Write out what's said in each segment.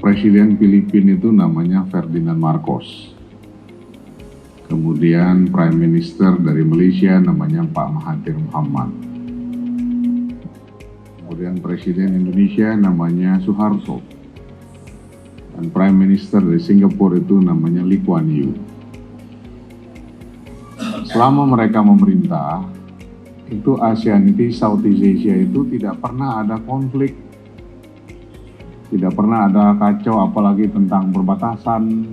Presiden Filipina itu namanya Ferdinand Marcos. Kemudian Prime Minister dari Malaysia namanya Pak Mahathir Mohamad. Kemudian Presiden Indonesia namanya Suharto. Dan Prime Minister dari Singapura itu namanya Lee Kuan Yew. Selama mereka memerintah, itu ASEAN itu, Southeast Asia itu tidak pernah ada konflik, tidak pernah ada kacau, apalagi tentang perbatasan,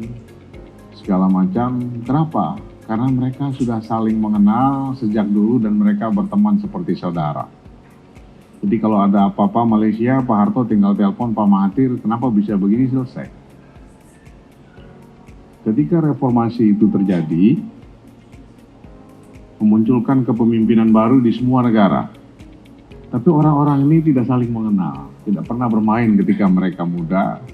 segala macam. Kenapa? Karena mereka sudah saling mengenal sejak dulu dan mereka berteman seperti saudara. Jadi kalau ada apa-apa Malaysia, Pak Harto tinggal telepon Pak Mahathir, kenapa bisa begini, selesai. Ketika reformasi itu terjadi, memunculkan kepemimpinan baru di semua negara. Tapi orang-orang ini tidak saling mengenal, tidak pernah bermain ketika mereka muda,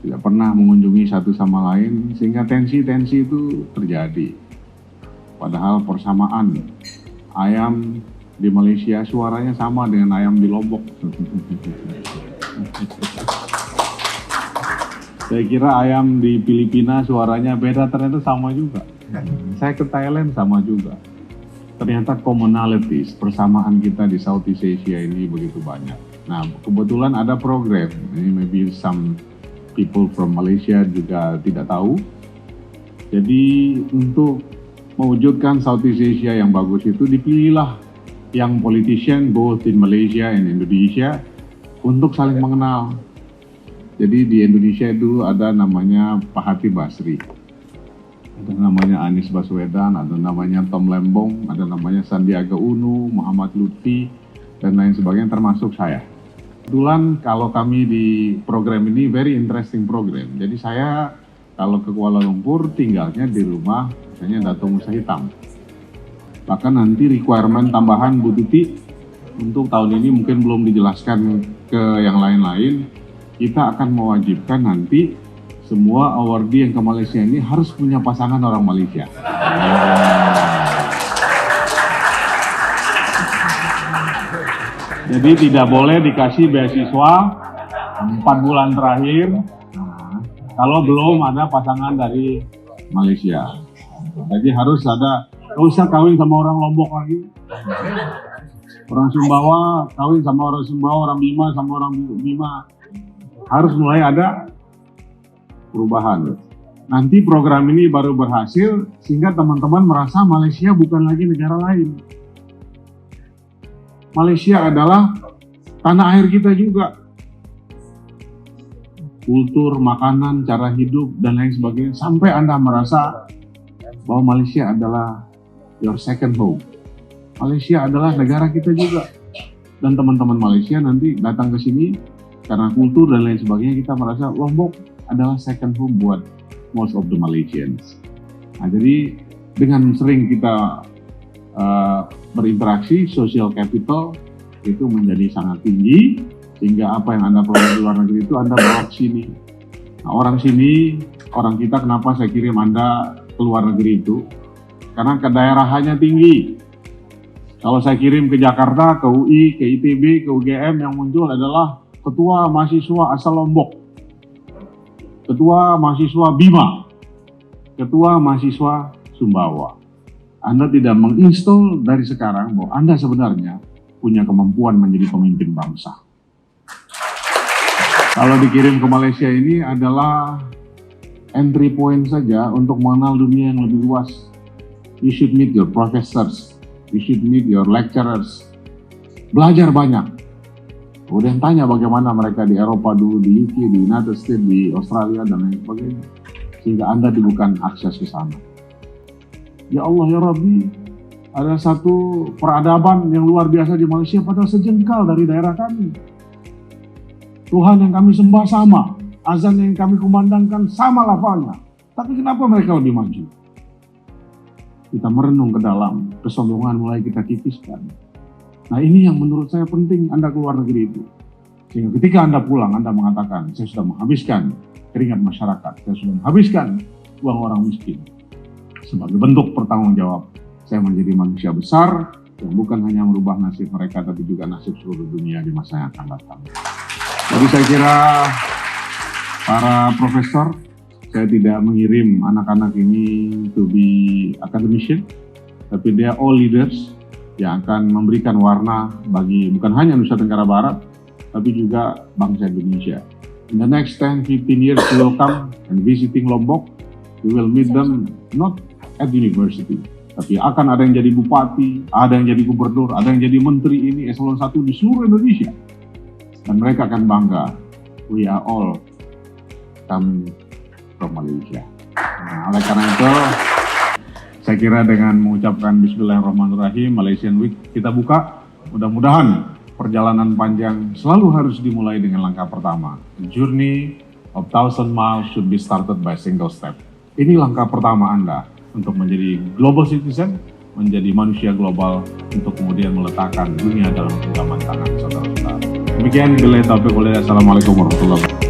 tidak pernah mengunjungi satu sama lain, sehingga tensi-tensi itu terjadi. Padahal persamaan, ayam di Malaysia suaranya sama dengan ayam di Lombok. Saya kira ayam di Filipina suaranya beda, ternyata sama juga. Saya ke Thailand sama juga. Ternyata commonalities, persamaan kita di Southeast Asia ini begitu banyak. Nah, kebetulan ada program, ini maybe some people from Malaysia juga tidak tahu. Jadi untuk mewujudkan Southeast Asia yang bagus itu dipilihlah yang politician both in Malaysia and Indonesia untuk saling mengenal. Jadi di Indonesia dulu ada namanya Pak Hati Basri, ada namanya Anies Baswedan, ada namanya Tom Lembong, ada namanya Sandiaga Uno, Muhammad Lutfi, dan lain sebagainya, termasuk saya. Kebetulan kalau kami di program ini very interesting program. Jadi saya kalau ke Kuala Lumpur tinggalnya di rumah misalnya Dato' Musa Hitam. Bahkan nanti requirement tambahan Bu Tuti untuk tahun ini mungkin belum dijelaskan ke yang lain-lain. Kita akan mewajibkan nanti semua awardee yang ke Malaysia ini harus punya pasangan orang Malaysia. Jadi tidak boleh dikasih beasiswa 4 bulan terakhir kalau belum ada pasangan dari Malaysia. Jadi harus ada, nggak usah kawin sama orang Lombok lagi. Orang Sumbawa kawin sama orang Sumbawa, orang Bima sama orang Bima. Harus mulai ada perubahan. Nanti program ini baru berhasil sehingga teman-teman merasa Malaysia bukan lagi negara lain. Malaysia adalah tanah air kita juga. Kultur, makanan, cara hidup, dan lain sebagainya. Sampai Anda merasa bahwa Malaysia adalah your second home. Malaysia adalah negara kita juga. Dan teman-teman Malaysia nanti datang ke sini karena kultur dan lain sebagainya, kita merasa Lombok adalah second home buat most of the Malaysians. Nah, jadi dengan sering kita berinteraksi, social capital itu menjadi sangat tinggi, sehingga apa yang Anda peroleh di luar negeri itu Anda bawa ke sini. Nah, orang sini, orang kita, kenapa saya kirim Anda ke luar negeri itu? Karena kedaerahannya tinggi. Kalau saya kirim ke Jakarta, ke UI, ke ITB, ke UGM, yang muncul adalah ketua mahasiswa asal Lombok, ketua mahasiswa Bima, ketua mahasiswa Sumbawa. Anda tidak menginstall dari sekarang bahwa Anda sebenarnya punya kemampuan menjadi pemimpin bangsa. Kalau dikirim ke Malaysia ini adalah entry point saja untuk mengenal dunia yang lebih luas. You should meet your professors, you should meet your lecturers. Belajar banyak. Kemudian tanya bagaimana mereka di Eropa dulu, di UK, di United States, di Australia, dan lain sebagainya. Sehingga Anda diberikan akses ke sana. Ya Allah, ya Rabbi, ada satu peradaban yang luar biasa di Malaysia padahal sejengkal dari daerah kami. Tuhan yang kami sembah sama, azan yang kami kumandangkan sama lafalnya. Tapi kenapa mereka lebih maju? Kita merenung ke dalam, kesombongan mulai kita tipiskan. Nah, ini yang menurut saya penting Anda keluar negeri itu. Sehingga ketika Anda pulang, Anda mengatakan, saya sudah menghabiskan keringat masyarakat, saya sudah menghabiskan uang orang miskin. Sebagai bentuk pertanggung jawab, saya menjadi manusia besar yang bukan hanya merubah nasib mereka, tapi juga nasib seluruh dunia di masa yang akan datang. Jadi saya kira Para profesor, saya tidak mengirim anak-anak ini to be academician, tapi they are all leaders yang akan memberikan warna bagi bukan hanya Nusa Tenggara Barat, tapi juga bangsa Indonesia. In the next 10-15 years we will come and visiting Lombok, we will meet them not at university, tapi akan ada yang jadi bupati, ada yang jadi gubernur, ada yang jadi menteri ini eselon 1 di seluruh Indonesia. Dan mereka akan bangga, we are all coming from Malaysia. Nah, oleh karena itu, saya kira dengan mengucapkan Bismillahirrahmanirrahim, Malaysian Week kita buka, mudah-mudahan perjalanan panjang selalu harus dimulai dengan langkah pertama. The journey of 1,000 miles should be started by single step. Ini langkah pertama Anda untuk menjadi global citizen, menjadi manusia global, untuk kemudian meletakkan dunia dalam genggaman tangan saudara-saudara. Demikian, billahi taufiq walhidayah. Assalamualaikum warahmatullahi wabarakatuh.